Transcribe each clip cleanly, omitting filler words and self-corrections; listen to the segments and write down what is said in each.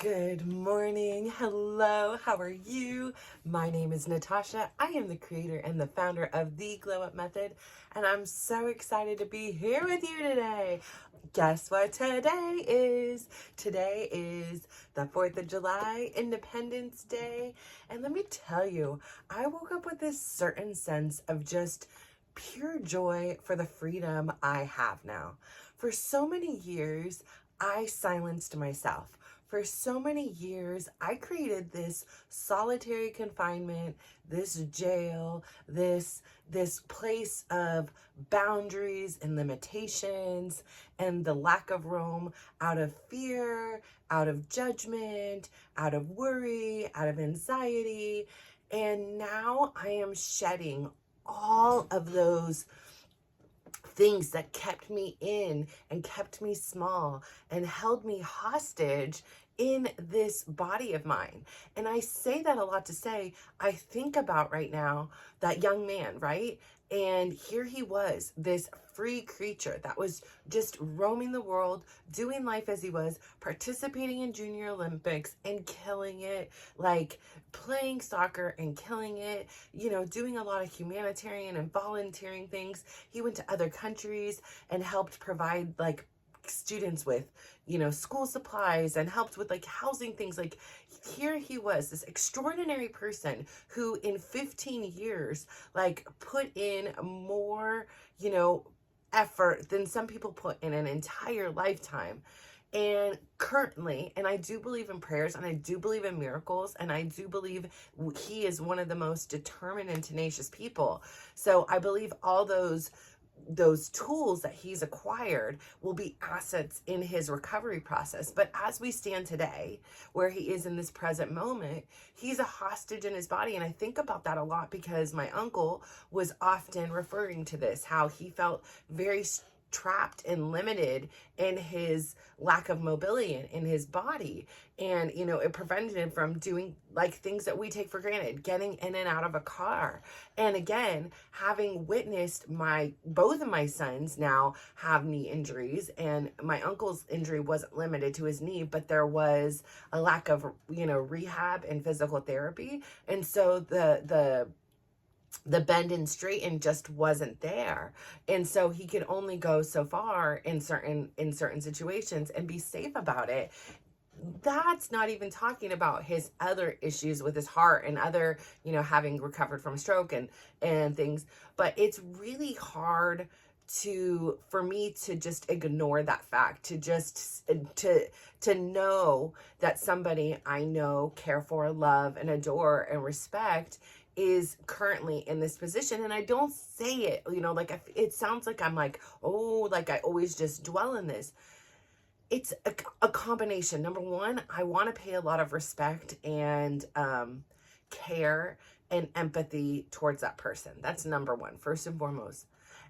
Good morning. Hello. How are you? My name is Natasha. I am the creator and the founder of the Glow Up Method, and I'm so excited to be here with you today. Guess what today is? Today is the 4th of July, Independence Day. And let me tell you, I woke up with this certain sense of just pure joy for the freedom I have now. For so many years, I silenced myself. For so many years, I created this solitary confinement, this jail, this place of boundaries and limitations and the lack of room out of fear, out of judgment, out of worry, out of anxiety. And now I am shedding all of those things that kept me in and kept me small and held me hostage in this body of mine. And I say that a lot to say, I think about right now that young man, right? And here he was, this free creature that was just roaming the world, doing life as he was, participating in Junior Olympics and killing it, like playing soccer and killing it, doing a lot of humanitarian and volunteering things. He went to other countries and helped provide like students with, school supplies and helped with like housing things. Like here he was, this extraordinary person who in 15 years, like put in more, effort than some people put in an entire lifetime. And currently, and I do believe in prayers and I do believe in miracles and I do believe he is one of the most determined and tenacious people. So I believe all those tools that he's acquired will be assets in his recovery process. But as we stand today, where he is in this present moment, he's a hostage in his body. And I think about that a lot because my uncle was often referring to this, how he felt very trapped and limited in his lack of mobility in his body. And, it prevented him from doing like things that we take for granted, getting in and out of a car. And again, having witnessed both of my sons now have knee injuries, and my uncle's injury wasn't limited to his knee, but there was a lack of, rehab and physical therapy. And so the bend and straighten just wasn't there. And so he could only go so far in certain situations and be safe about it. That's not even talking about his other issues with his heart and other, having recovered from stroke and things. But it's really hard for me to just ignore that fact, to know that somebody I know, care for, love, and adore and respect is currently in this position. And I don't say it, like it sounds like I'm like, oh, like I always just dwell in this. It's a combination. Number one, I want to pay a lot of respect and care and empathy towards that person. That's number one, first and foremost.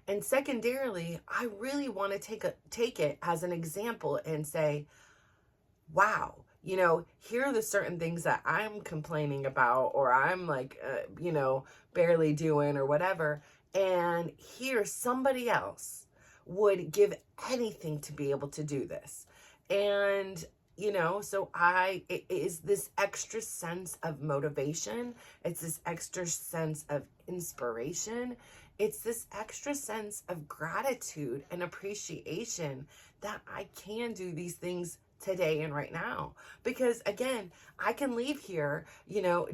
And secondarily, I really want to take it as an example and say, wow, here are the certain things that I'm complaining about, or I'm like, barely doing or whatever. And here somebody else would give anything to be able to do this. And, so it is this extra sense of motivation. It's this extra sense of inspiration. It's this extra sense of gratitude and appreciation that I can do these things today and right now. Because again, I can leave here,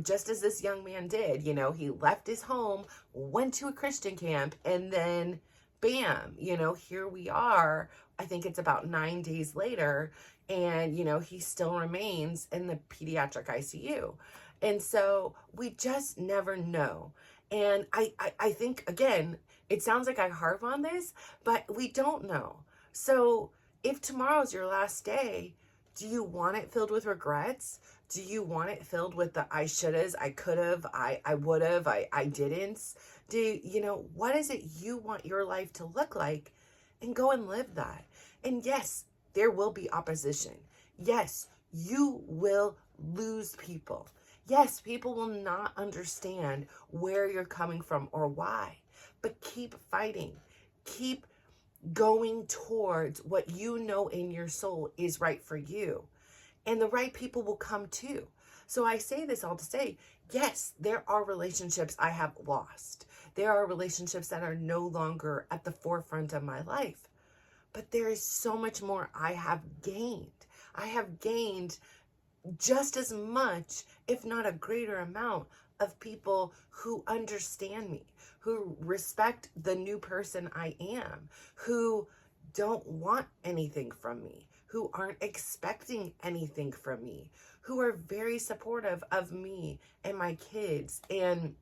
just as this young man did. He left his home, went to a Christian camp, and then bam, here we are. I think it's about 9 days later, and he still remains in the pediatric ICU. And so we just never know. And I think, again, it sounds like I harp on this, but we don't know. So if tomorrow's your last day, do you want it filled with regrets? Do you want it filled with the I shouldas, I could've, I would've, I didn't? What is it you want your life to look like? And go and live that. And yes, there will be opposition. Yes, you will lose people. Yes, people will not understand where you're coming from or why. But keep fighting. Keep going towards what you know in your soul is right for you. and the right people will come too. So I say this all to say, yes, there are relationships I have lost. There are relationships that are no longer at the forefront of my life. But there is so much more I have gained. I have gained just as much, if not a greater amount, of people who understand me, who respect the new person I am, who don't want anything from me, who aren't expecting anything from me, who are very supportive of me and my kids and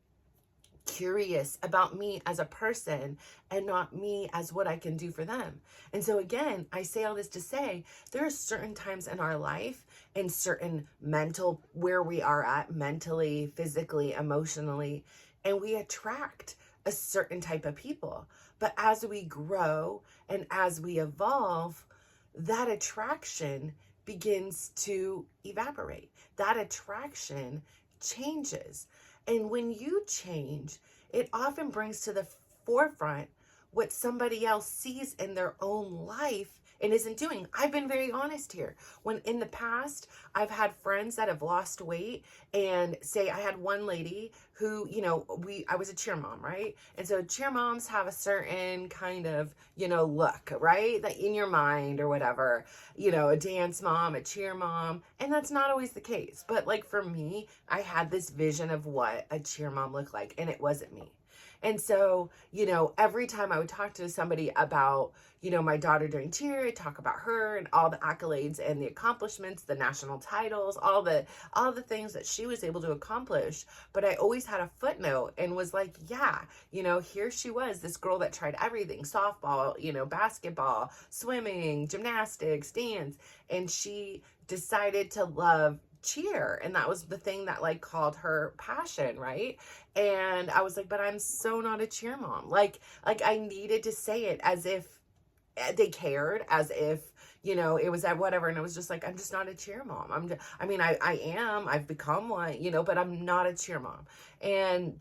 curious about me as a person and not me as what I can do for them. And so again, I say all this to say there are certain times in our life and certain mental where we are at mentally, physically, emotionally, and we attract a certain type of people. But as we grow and as we evolve, that attraction begins to evaporate. That attraction changes. And when you change, it often brings to the forefront what somebody else sees in their own life and isn't doing. I've been very honest here. When in the past, I've had friends that have lost weight, and say I had one lady who, I was a cheer mom, right? And so cheer moms have a certain kind of, look, right? That in your mind or whatever, a dance mom, a cheer mom, and that's not always the case. But like for me, I had this vision of what a cheer mom looked like, and it wasn't me. And so, every time I would talk to somebody about, my daughter doing cheer, I'd talk about her and all the accolades and the accomplishments, the national titles, all the things that she was able to accomplish. But I always had a footnote and was like, yeah, here she was, this girl that tried everything, softball, basketball, swimming, gymnastics, dance. And she decided to love cheer, and that was the thing that like called her passion, right? And I was like, but I'm so not a cheer mom. Like I needed to say it as if they cared, as if it was at whatever. And it was just like, I'm just not a cheer mom. I've become one, but I'm not a cheer mom. And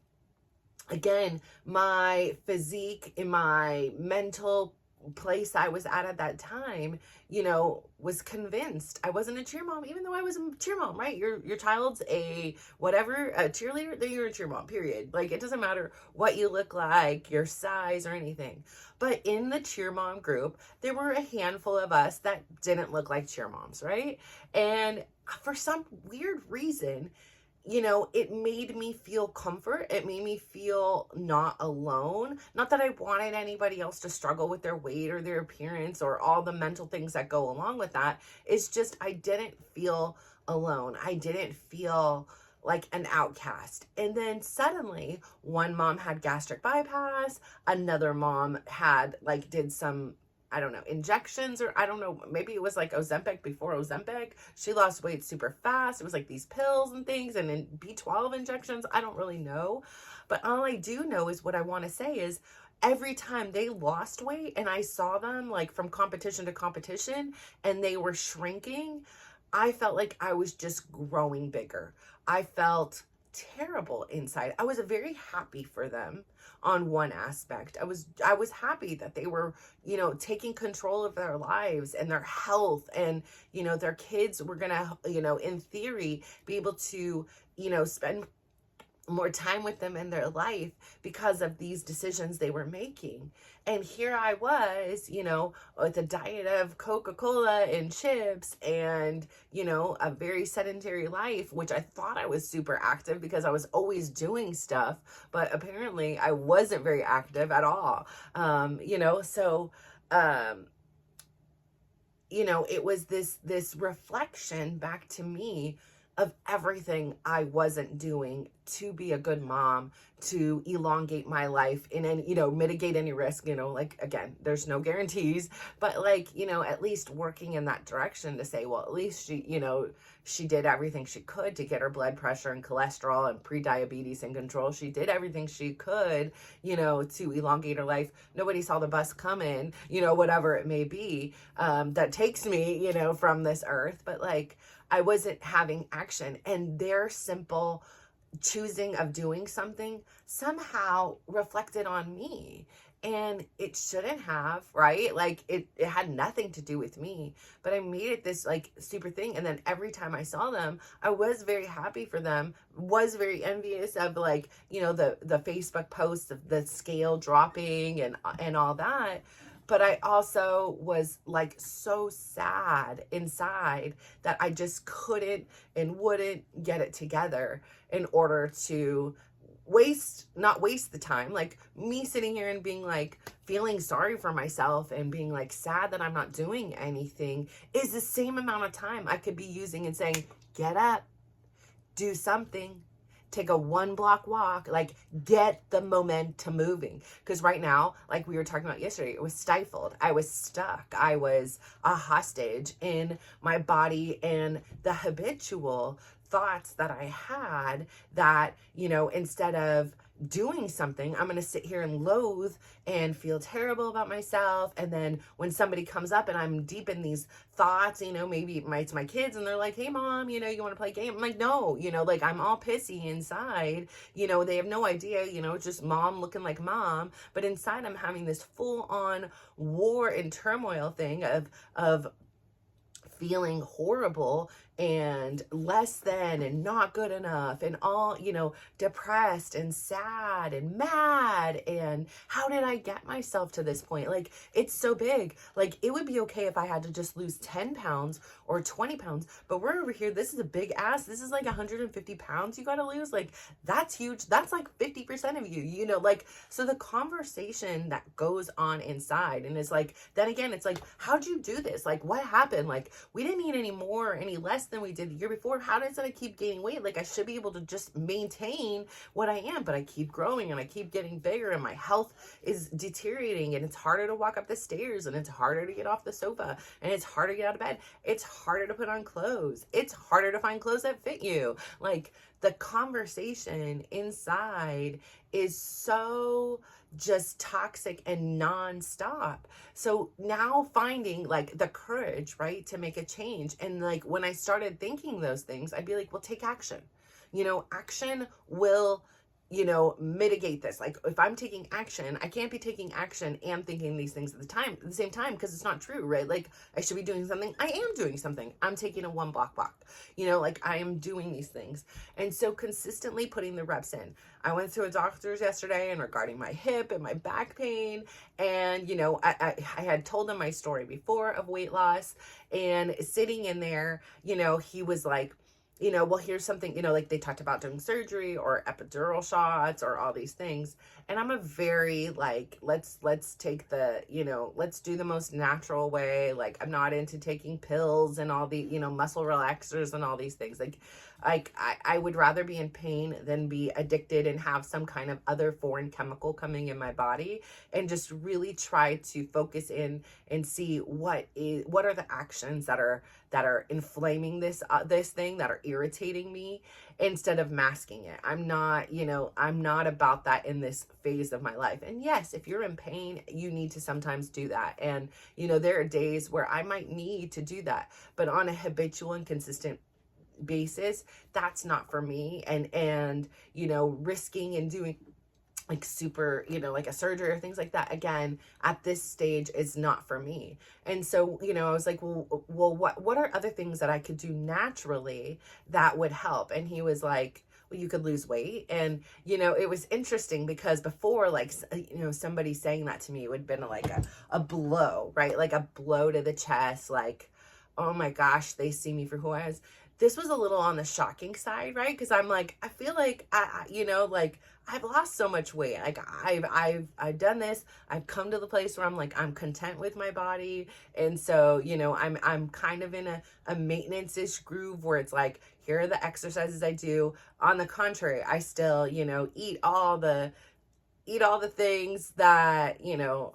again, my physique and my mental place I was at that time, was convinced I wasn't a cheer mom, even though I was a cheer mom, right? Your child's a cheerleader, then you're a cheer mom, period. Like, it doesn't matter what you look like, your size or anything. But in the cheer mom group, there were a handful of us that didn't look like cheer moms, right? And for some weird reason, it made me feel comfort. It made me feel not alone. Not that I wanted anybody else to struggle with their weight or their appearance or all the mental things that go along with that. It's just, I didn't feel alone. I didn't feel like an outcast. And then suddenly one mom had gastric bypass. Another mom had did some, I don't know, injections, or I don't know, maybe it was like Ozempic before Ozempic. She lost weight super fast. It was like these pills and things, and then B12 injections. I don't really know. But all I do know is what I want to say is every time they lost weight and I saw them like from competition to competition and they were shrinking, I felt like I was just growing bigger. I felt terrible inside. I was very happy for them on one aspect. I was happy that they were, taking control of their lives and their health, and, their kids were gonna, in theory, be able to, spend more time with them in their life because of these decisions they were making. And here I was, with a diet of Coca-Cola and chips and, a very sedentary life, which I thought I was super active because I was always doing stuff, but apparently I wasn't very active at all. It was this reflection back to me of everything I wasn't doing to be a good mom, to elongate my life and then, mitigate any risk, again, there's no guarantees, but at least working in that direction to say, well, at least she did everything she could to get her blood pressure and cholesterol and pre-diabetes in control. She did everything she could, to elongate her life. Nobody saw the bus coming, whatever it may be, that takes me, from this earth. But I wasn't having action, and their simple choosing of doing something somehow reflected on me. And it shouldn't have, right? Like it had nothing to do with me, but I made it this like super thing. And then every time I saw them, I was very happy for them, was very envious of like, the Facebook posts of the scale dropping and all that. But I also was like so sad inside that I just couldn't and wouldn't get it together in order to not waste the time. Like me sitting here and being like feeling sorry for myself and being like sad that I'm not doing anything is the same amount of time I could be using and saying, get up, do something, take a 1 block walk, like get the momentum moving. Because right now, like we were talking about yesterday, it was stifled. I was stuck. I was a hostage in my body and the habitual thoughts that I had that, instead of doing something, I'm going to sit here and loathe and feel terrible about myself. And then when somebody comes up and I'm deep in these thoughts, maybe it's my kids and they're like, hey mom, you want to play a game? I'm like, no, like I'm all pissy inside, they have no idea, it's just mom looking like mom. But inside I'm having this full on war and turmoil thing of feeling horrible and less than and not good enough and all, depressed and sad and mad. And how did I get myself to this point? Like, it's so big. Like, it would be okay if I had to just lose 10 pounds or 20 pounds, but we're over here. This is a big ass. This is like 150 pounds you got to lose. Like, that's huge. That's like 50% of you, like, so the conversation that goes on inside and is like, then again, it's like, how'd you do this? Like, what happened? Like, we didn't eat any more or any less than we did the year before. How does I keep gaining weight? Like I should be able to just maintain what I am, but I keep growing and I keep getting bigger and my health is deteriorating and it's harder to walk up the stairs and it's harder to get off the sofa and it's harder to get out of bed. It's harder to put on clothes. It's harder to find clothes that fit you. Like the conversation inside is so just toxic and nonstop. So now finding like the courage, right, to make a change. And like when I started thinking those things, I'd be like, well, take action. Action will, mitigate this. Like if I'm taking action, I can't be taking action and thinking these things at the same time, because it's not true, right? Like I should be doing something. I am doing something. I'm taking a 1 block walk, like I am doing these things. And so consistently putting the reps in. I went to a doctor's yesterday and regarding my hip and my back pain. And, I had told him my story before of weight loss, and sitting in there, he was like, well, here's something, like they talked about doing surgery or epidural shots or all these things. And I'm a very like, let's take the, let's do the most natural way. Like I'm not into taking pills and all the, muscle relaxers and all these things. Like I would rather be in pain than be addicted and have some kind of other foreign chemical coming in my body, and just really try to focus in and see what are the actions that are inflaming this thing, that are irritating me, instead of masking it. I'm not about that in this phase of my life. And yes, if you're in pain, you need to sometimes do that. And, there are days where I might need to do that, but on a habitual and consistent basis, that's not for me. And risking and doing like super, like a surgery or things like that, again, at this stage is not for me. And so, I was like, well, what are other things that I could do naturally that would help? And he was like, well, you could lose weight. And, it was interesting because before, like, somebody saying that to me would have been like a blow, right? Like a blow to the chest, like, oh my gosh, they see me for who I was. This was a little on the shocking side, right? Because I'm like, I feel like like I've lost so much weight. Like I've done this. I've come to the place where I'm like, I'm content with my body. And so, I'm kind of in a maintenance-ish groove where it's like, here are the exercises I do. On the contrary, I still, eat all the things that,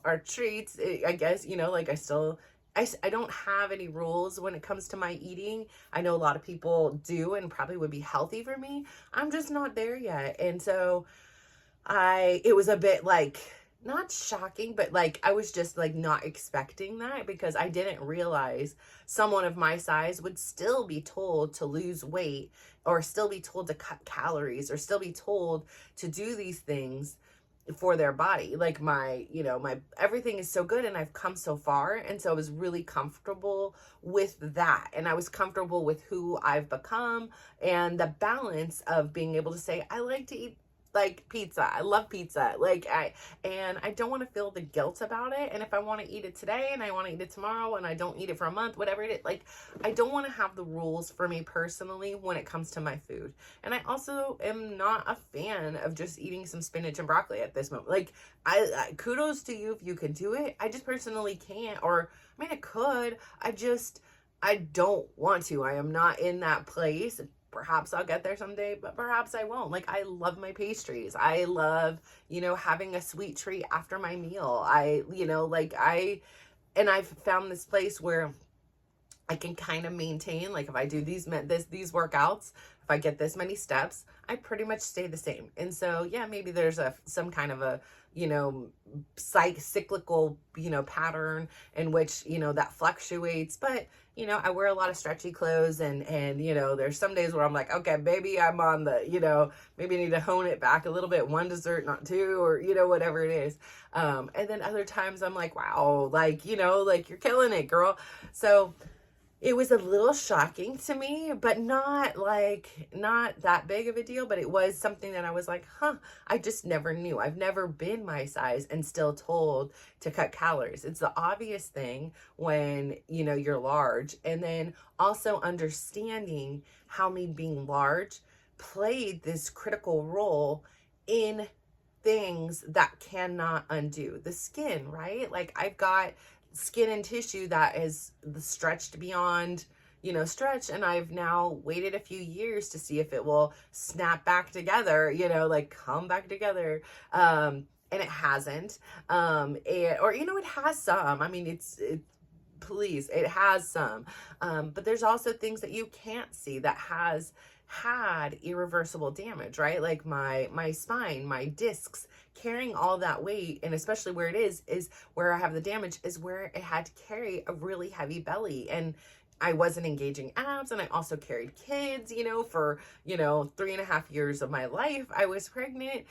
are treats, I guess, like I don't have any rules when it comes to my eating. I know a lot of people do and probably would be healthy for me. I'm just not there yet. And so it was a bit like, not shocking, but like, I was just like not expecting that, because I didn't realize someone of my size would still be told to lose weight, or still be told to cut calories, or still be told to do these things for their body. Like my, my everything is so good and I've come so far. And so I was really comfortable with that. And I was comfortable with who I've become and the balance of being able to say, I like to eat like pizza. I love pizza. And I don't want to feel the guilt about it. And if I want to eat it today and I want to eat it tomorrow and I don't eat it for a month, whatever it is, like, I don't want to have the rules for me personally when it comes to my food. And I also am not a fan of just eating some spinach and broccoli at this moment. Like, I kudos to you if you can do it. I just personally can't, or I mean, I could. I don't want to. I am not in that place. Perhaps I'll get there someday, but perhaps I won't. Like, I love my pastries. I love, having a sweet treat after my meal. And I've found this place where I can kind of maintain, like if I do these workouts, if I get this many steps, I pretty much stay the same. And so, yeah, maybe there's some kind of a, cyclical, pattern in which, that fluctuates. But, I wear a lot of stretchy clothes and, there's some days where I'm like, okay, maybe I'm on the, maybe I need to hone it back a little bit. One dessert, not two, or, whatever it is. And then other times I'm like, wow, like, like you're killing it, girl. So it was a little shocking to me, but not that big of a deal. But it was something that I was like, I just never knew. I've never been my size and still told to cut calories. It's the obvious thing when, you're large. And then also understanding how me being large played this critical role in things that cannot undo. The skin, right? Like, I've got skin and tissue that is stretched beyond, stretch. And I've now waited a few years to see if it will snap back together, like come back together. And it hasn't. It has some. I mean, please, it has some. But there's also things that you can't see that has had irreversible damage, right? Like my spine, my discs, carrying all that weight, and especially where it is where I have the damage, is where it had to carry a really heavy belly. And I wasn't engaging abs, and I also carried kids, for, 3.5 years of my life. I was pregnant,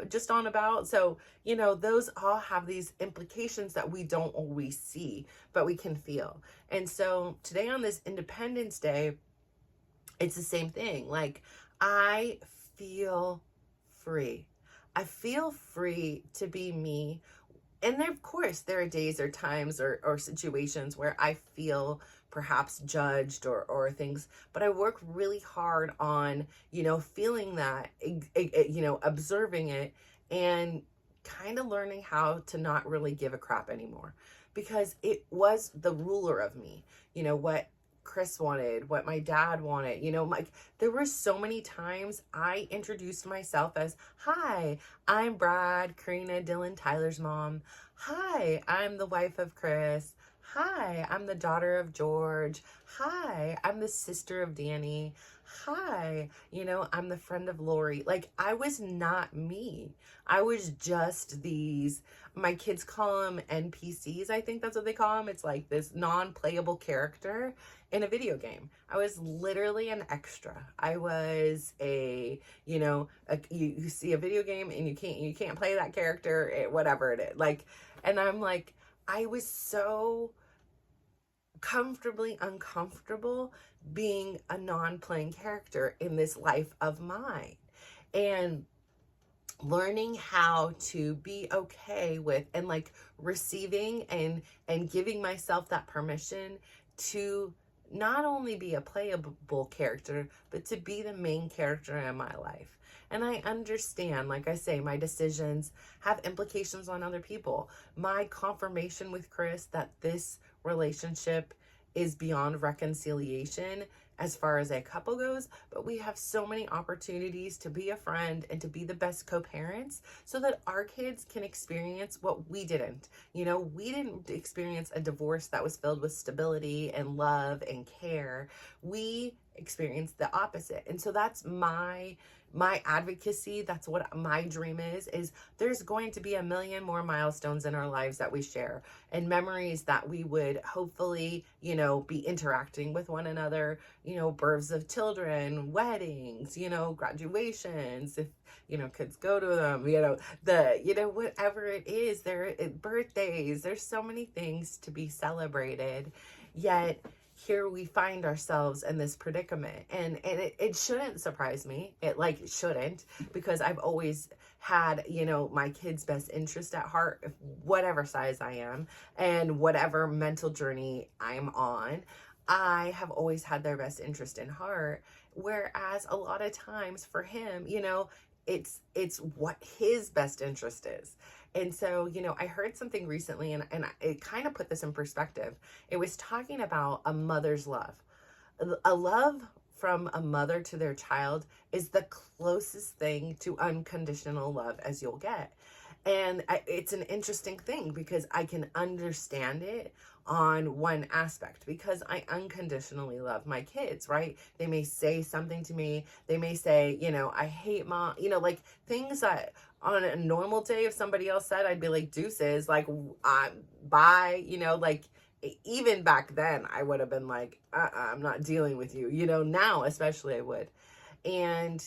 just on about. So, those all have these implications that we don't always see, but we can feel. And so today on this Independence Day, it's the same thing. Like, I feel free. I feel free to be me. And there, of course, there are days or times or situations where I feel perhaps judged or things, but I work really hard on, feeling that, observing it, and kind of learning how to not really give a crap anymore, because it was the ruler of me, what Chris wanted, what my dad wanted, there were so many times I introduced myself as, hi, I'm Brad, Karina, Dylan, Tyler's mom. Hi, I'm the wife of Chris. Hi, I'm the daughter of George. Hi, I'm the sister of Danny. Hi, I'm the friend of Lori. Like, I was not me. I was just these, my kids call them NPCs. I think that's what they call them. It's like this non-playable character in a video game. I was literally an extra. I was you see a video game and you can't play that character, whatever it is. Like, and I'm like, I was so comfortably uncomfortable being a non-playing character in this life of mine, and learning how to be okay with, and like receiving and giving myself that permission to not only be a playable character, but to be the main character in my life. And I understand, like I say, my decisions have implications on other people. My confirmation with Chris that this relationship is beyond reconciliation as far as a couple goes, but we have so many opportunities to be a friend and to be the best co-parents so that our kids can experience what we didn't. We didn't experience a divorce that was filled with stability and love and care. We experienced the opposite. And so that's my advocacy. That's what my dream is there's going to be a million more milestones in our lives that we share, and memories that we would hopefully, be interacting with one another, births of children, weddings, graduations, if, kids go to them, whatever it is, birthdays, there's so many things to be celebrated. Yet here we find ourselves in this predicament, and it shouldn't surprise me. It shouldn't, because I've always had, my kids' best interest at heart, whatever size I am and whatever mental journey I'm on. I have always had their best interest in heart. Whereas a lot of times for him, it's what his best interest is. And so, I heard something recently, and it kind of put this in perspective. It was talking about a mother's love. A love from a mother to their child is the closest thing to unconditional love as you'll get. And it's an interesting thing, because I can understand it on one aspect, because I unconditionally love my kids, right? They may say something to me. They may say, I hate mom, things that on a normal day, if somebody else said, I'd be like, deuces, bye, even back then I would have been like, I'm not dealing with you, now especially I would. And,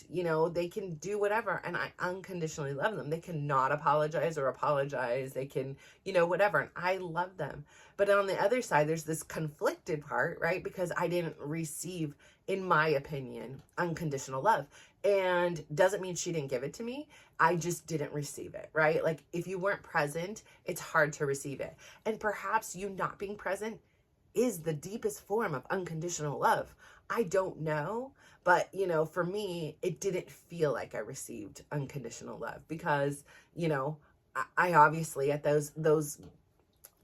they can do whatever, and I unconditionally love them. They cannot apologize or apologize. They can, whatever, and I love them. But on the other side, there's this conflicted part, right? Because I didn't receive, in my opinion, unconditional love. And doesn't mean she didn't give it to me. I just didn't receive it, right? Like, if you weren't present, it's hard to receive it. And perhaps you not being present is the deepest form of unconditional love. I don't know. But, for me, it didn't feel like I received unconditional love, because, I obviously at those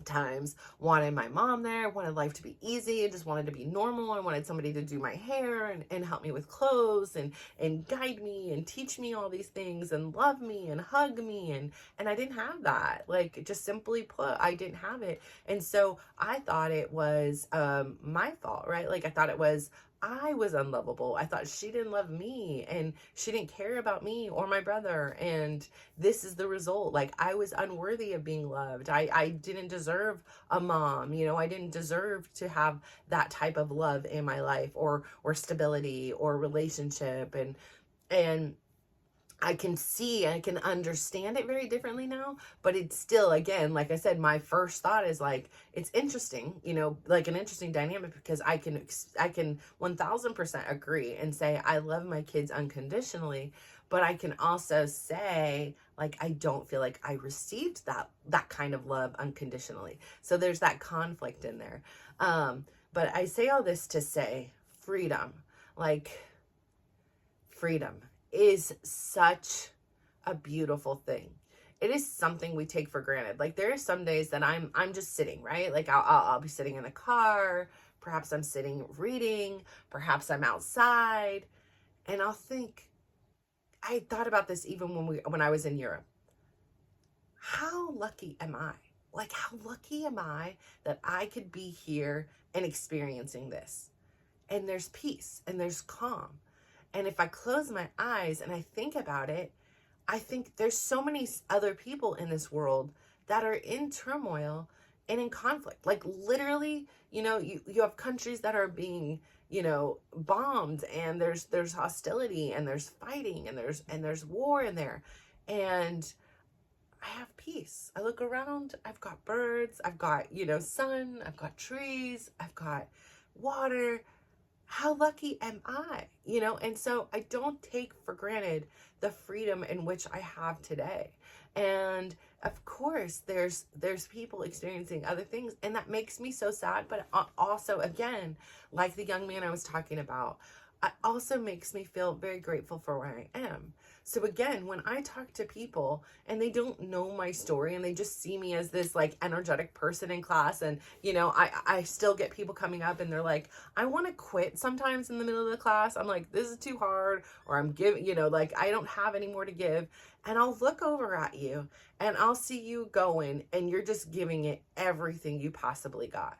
times wanted my mom there, wanted life to be easy, just wanted to be normal. I wanted somebody to do my hair and help me with clothes and guide me and teach me all these things and love me and hug me. And I didn't have that. Just simply put, I didn't have it. And so I thought it was my fault, right? I thought I was unlovable. I thought she didn't love me, and she didn't care about me or my brother. And this is the result. I was unworthy of being loved. I didn't deserve a mom. I didn't deserve to have that type of love in my life, or stability or relationship. And I can understand it very differently now, but it's still, again, like I said, my first thought is it's interesting, an interesting dynamic, because I can 1000% agree and say I love my kids unconditionally, but I can also say, I don't feel like I received that kind of love unconditionally. So there's that conflict in there. But I say all this to say freedom, freedom is such a beautiful thing. It is something we take for granted. There are some days that I'm just sitting, right? I'll be sitting in the car. Perhaps I'm sitting reading. Perhaps I'm outside, and I'll think. I thought about this even when I was in Europe. How lucky am I? How lucky am I that I could be here and experiencing this? And there's peace and there's calm. And if I close my eyes and I think about it, I think there's so many other people in this world that are in turmoil and in conflict. Literally, you have countries that are being, bombed, and there's hostility, and there's fighting, and there's war in there. And I have peace. I look around, I've got birds, I've got, sun, I've got trees, I've got water. How lucky am I? And so I don't take for granted the freedom in which I have today. And of course, there's people experiencing other things, and that makes me so sad. But also, again, like the young man I was talking about, it also makes me feel very grateful for where I am. So again, when I talk to people and they don't know my story and they just see me as this energetic person in class, and I still get people coming up and they're like, I want to quit sometimes in the middle of the class. I'm like, this is too hard, or I'm giving, I don't have any more to give. And I'll look over at you and I'll see you going, and you're just giving it everything you possibly got.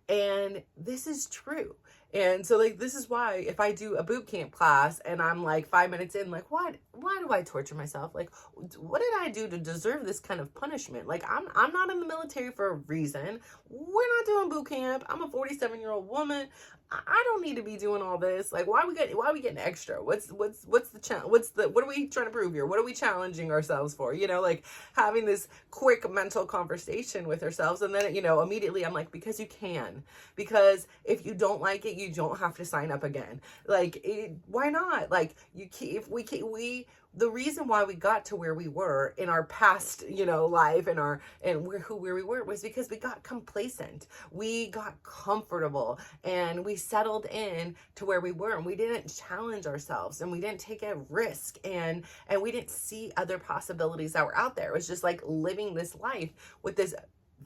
And this is true. And so like this is why if I do a boot camp class and I'm like 5 minutes in, like why do I torture myself? Like what did I do to deserve this kind of punishment? Like I'm not in the military for a reason. We're not doing boot camp. I'm a 47-year-old woman. I don't need to be doing all this. Like why are we getting extra? What's the challenge? What are we trying to prove here? What are we challenging ourselves for? You know, like having this quick mental conversation with ourselves, and then immediately I'm like, because you can. Because if you don't like it, you don't have to sign up again. Like why not? Like if we the reason why we got to where we were in our past, life and where we were was because we got complacent. We got comfortable and we settled in to where we were, and we didn't challenge ourselves, and we didn't take a risk, and we didn't see other possibilities that were out there. It was just like living this life with this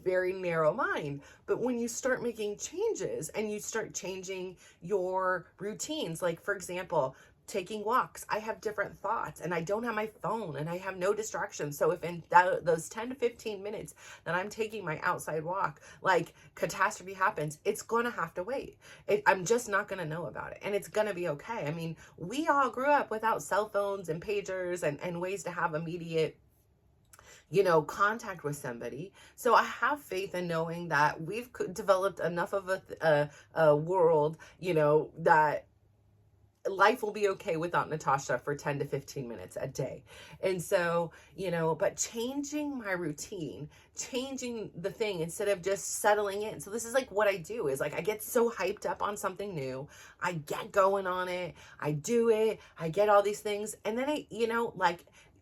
very narrow mind. But when you start making changes and you start changing your routines, like for example, taking walks, I have different thoughts and I don't have my phone and I have no distractions. So if in those 10 to 15 minutes that I'm taking my outside walk, like catastrophe happens, it's going to have to wait. I'm just not going to know about it, and it's going to be okay. I mean, we all grew up without cell phones and pagers and ways to have immediate contact with somebody. So I have faith in knowing that we've developed enough of a world, that life will be okay without Natasha for 10 to 15 minutes a day. And so, but changing my routine, changing the thing instead of just settling in. So this is like what I do is like, I get so hyped up on something new. I get going on it. I do it. I get all these things. And then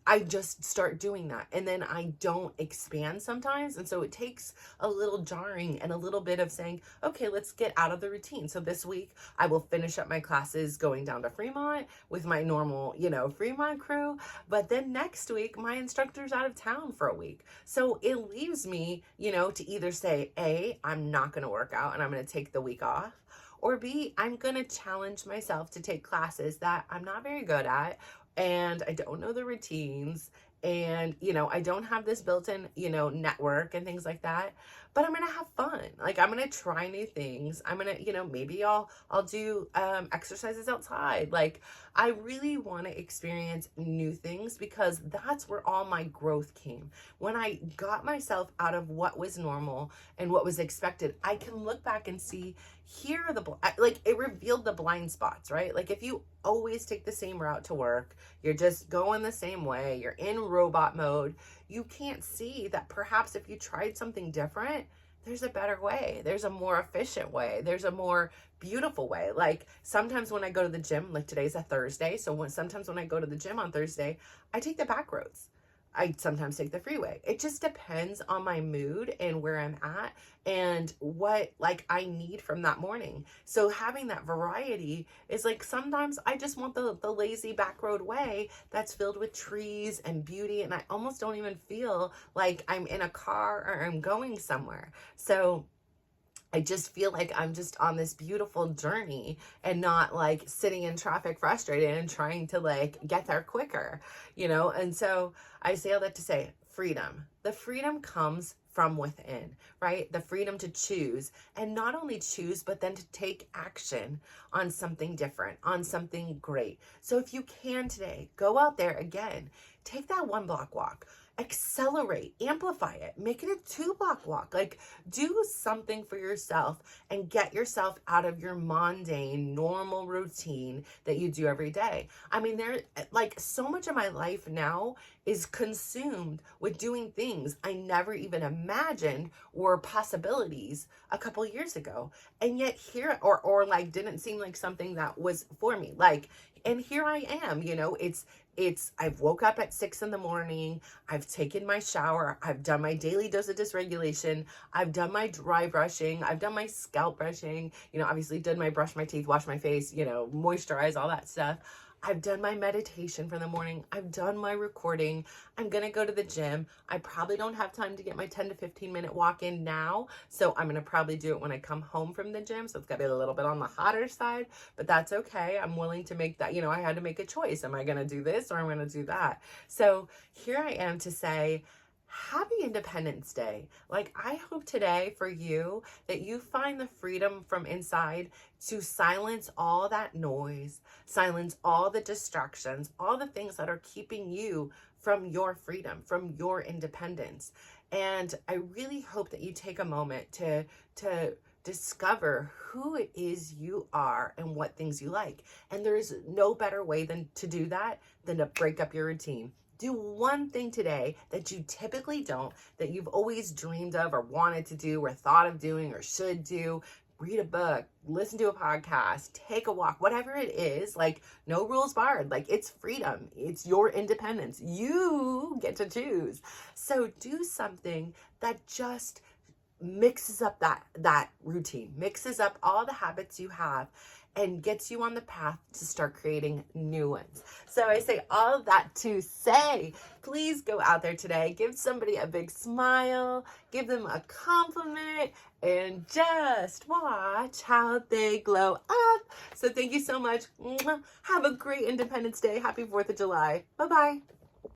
I just start doing that, and then I don't expand sometimes. And so it takes a little jarring and a little bit of saying, okay, let's get out of the routine. So this week I will finish up my classes going down to Fremont with my normal, Fremont crew. But then next week, my instructor's out of town for a week. So it leaves me, to either say, A, I'm not going to work out and I'm going to take the week off. Or B, I'm going to challenge myself to take classes that I'm not very good at, and I don't know the routines, and I don't have this built-in network and things like that, but I'm gonna have fun. Like I'm gonna try new things. I'm gonna maybe I'll do exercises outside. Like I really want to experience new things, because that's where all my growth came. When I got myself out of what was normal and what was expected, I can look back and see, here are it revealed the blind spots, right? Like if you always take the same route to work, you're just going the same way, you're in robot mode, you can't see that perhaps if you tried something different, there's a better way, there's a more efficient way, there's a more beautiful way. Like sometimes when I go to the gym, like today's a Thursday, so sometimes when I go to the gym on Thursday, I take the back roads. I sometimes take the freeway. It just depends on my mood and where I'm at and what I need from that morning. So having that variety is like, sometimes I just want the lazy back road way that's filled with trees and beauty, and I almost don't even feel like I'm in a car or I'm going somewhere. So I just feel like I'm just on this beautiful journey and not like sitting in traffic frustrated and trying to get there quicker, And so I say all that to say, freedom. The freedom comes from within, right? The freedom to choose, and not only choose, but then to take action on something different, on something great. So if you can today, go out there again, take that 1 block walk. Accelerate, amplify it, make it a 2-block walk. Like do something for yourself and get yourself out of your mundane, normal routine that you do every day. I mean, so much of my life now is consumed with doing things I never even imagined were possibilities a couple years ago. And yet here, or didn't seem like something that was for me. And here I am, I've woke up at 6 a.m. I've taken my shower. I've done my daily dose of dysregulation. I've done my dry brushing. I've done my scalp brushing, obviously done my brush my teeth, wash my face, moisturize, all that stuff. I've done my meditation for the morning. I've done my recording. I'm going to go to the gym. I probably don't have time to get my 10 to 15 minute walk in now. So I'm going to probably do it when I come home from the gym. So it's going to be a little bit on the hotter side, but that's okay. I'm willing to make that, I had to make a choice. Am I going to do this or I'm going to do that? So here I am to say, happy Independence Day. Like, I hope today for you that you find the freedom from inside to silence all that noise, silence all the distractions, all the things that are keeping you from your freedom, from your independence. And I really hope that you take a moment to discover who it is you are and what things you like. And there is no better way than to do that than to break up your routine. Do one thing today that you typically don't, that you've always dreamed of or wanted to do or thought of doing or should do. Read a book, listen to a podcast, take a walk, whatever it is. Like, no rules barred. Like, it's freedom. It's your independence. You get to choose. So do something that just mixes up that routine, mixes up all the habits you have, and gets you on the path to start creating new ones. So I say all of that to say, please go out there today, give somebody a big smile, give them a compliment, and just watch how they glow up. So thank you so much. Have a great Independence Day. Happy 4th of July. Bye-bye.